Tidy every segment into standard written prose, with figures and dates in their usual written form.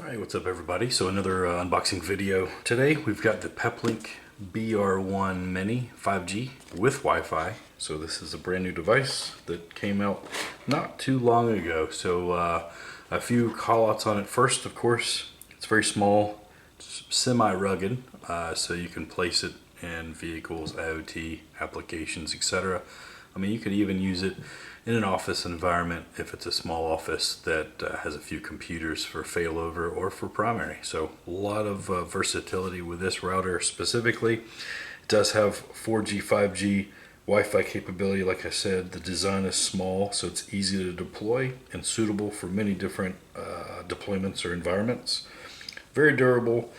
Alright, what's up everybody? So another unboxing video. Today we've got the Peplink BR1 Mini 5G with Wi-Fi. So this is a brand new device that came out not too long ago. So a few call outs on it. First, of course, it's very small, semi-rugged, so you can place it in vehicles, IoT applications, etc. I mean, you could even use it in an office environment if it's a small office that has a few computers for failover or for primary. So a lot of versatility with this router specifically. It does have 4G, 5G Wi-Fi capability. Like I said, the design is small, so it's easy to deploy and suitable for many different deployments or environments. Very durable,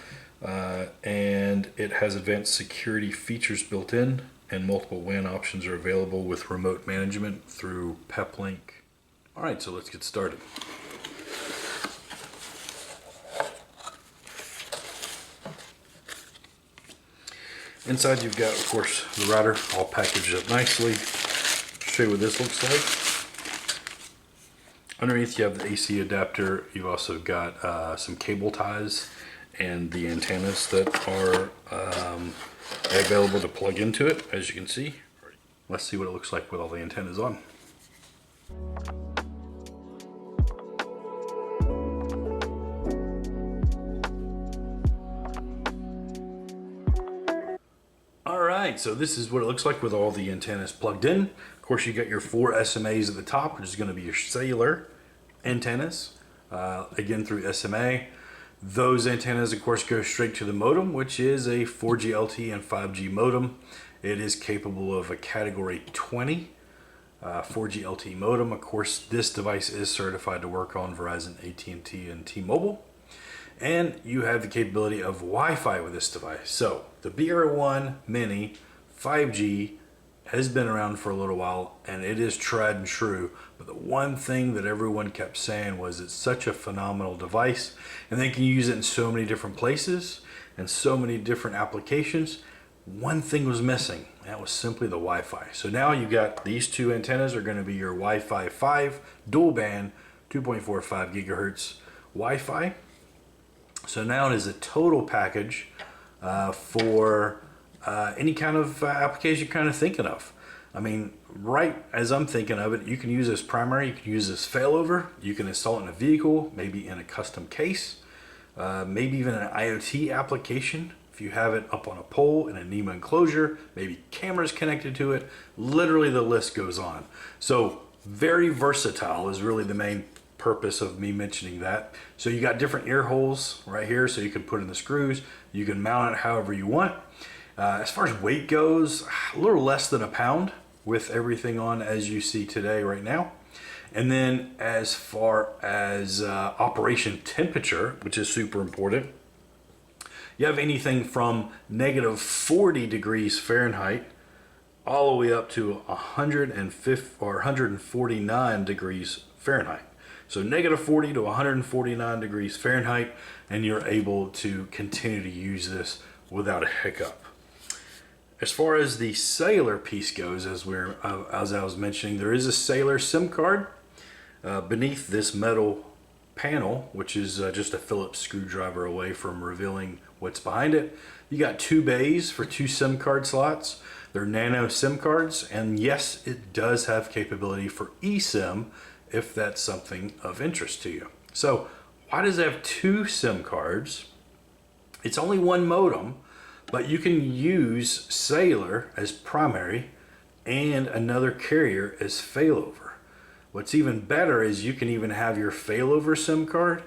and it has advanced security features built in, and multiple WAN options are available with remote management through Peplink. All right, so let's get started. Inside you've got, of course, the router all packaged up nicely. Show you what this looks like. Underneath you have the AC adapter. You've also got some cable ties and the antennas that are available to plug into it, as you can see. Let's see what it looks like with all the antennas on. Alright, so this is what it looks like with all the antennas plugged in. Of course, you got your 4 SMAs at the top, which is going to be your cellular antennas, again through SMA. Those antennas, of course, go straight to the modem, which is a 4G LTE and 5G modem. It is capable of a Category 20 4G LTE modem. Of course, this device is certified to work on Verizon, AT&T, and T-Mobile. And you have the capability of Wi-Fi with this device. So the BR1 Mini 5G has been around for a little while, and it is tried and true. But the one thing that everyone kept saying was it's such a phenomenal device, and they can use it in so many different places and so many different applications. One thing was missing, and that was simply the Wi-Fi. So now you got these two antennas are going to be your Wi-Fi 5 dual band 2.45 gigahertz Wi-Fi. So now it is a total package for any kind of application you're kind of thinking of. I mean, right as I'm thinking of it, you can use this primary, you can use this failover, you can install it in a vehicle, maybe in a custom case, maybe even an IoT application. If you have it up on a pole in a NEMA enclosure, maybe cameras connected to it, literally the list goes on. So very versatile is really the main purpose of me mentioning that. So you got different ear holes right here, so you can put in the screws, you can mount it however you want. As far as weight goes, a little less than a pound with everything on as you see today right now. And then as far as operation temperature, which is super important, you have anything from -40 degrees Fahrenheit all the way up to 150 or 149 degrees Fahrenheit. So -40 to 149 degrees Fahrenheit, and you're able to continue to use this without a hiccup. As far as the cellular piece goes, as I was mentioning, there is a cellular SIM card beneath this metal panel, which is just a Phillips screwdriver away from revealing what's behind it. You got 2 bays for 2 SIM card slots. They're nano SIM cards, and yes, it does have capability for eSIM if that's something of interest to you. So why does it have 2 SIM cards? It's only 1 modem, but you can use cellular as primary and another carrier as failover. What's even better is you can even have your failover SIM card,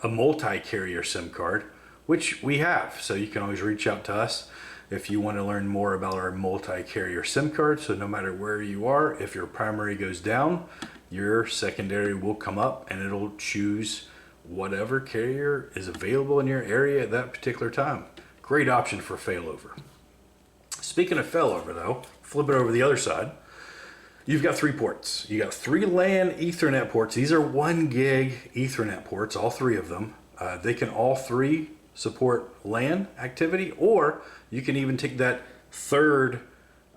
a multi-carrier SIM card, which we have. So you can always reach out to us if you want to learn more about our multi-carrier SIM card. So no matter where you are, if your primary goes down, your secondary will come up and it'll choose whatever carrier is available in your area at that particular time. Great option for failover. Speaking of failover though, flip it over the other side. You've got 3 ports. You got 3 LAN Ethernet ports. These are 1 gig Ethernet ports, all 3 of them. They can all 3 support LAN activity, or you can even take that 3rd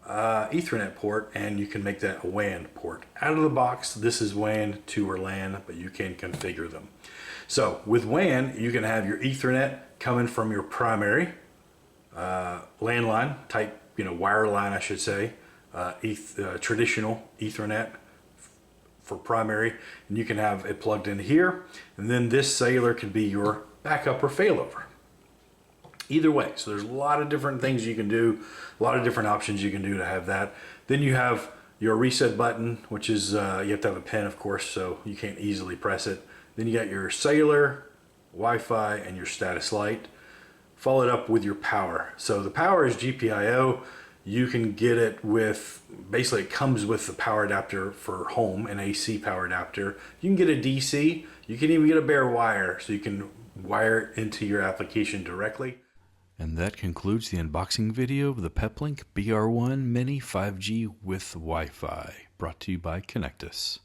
Ethernet port and you can make that a WAN port. Out of the box, this is WAN to or LAN, but you can configure them. So with WAN, you can have your Ethernet coming from your primary landline type, wire line, I should say, traditional Ethernet for primary, and you can have it plugged in here, and then this cellular can be your backup or failover. Either way, so there's a lot of different things you can do, a lot of different options you can do to have that. Then you have your reset button, which is you have to have a pin, of course, so you can't easily press it. Then you got your cellular, Wi-Fi, and your status light. Followed up with your power. So the power is GPIO. You can get it with, basically it comes with the power adapter for home, an AC power adapter. You can get a DC. You can even get a bare wire, so you can wire it into your application directly. And that concludes the unboxing video of the Peplink BR1 Mini 5G with Wi-Fi, brought to you by Connectus.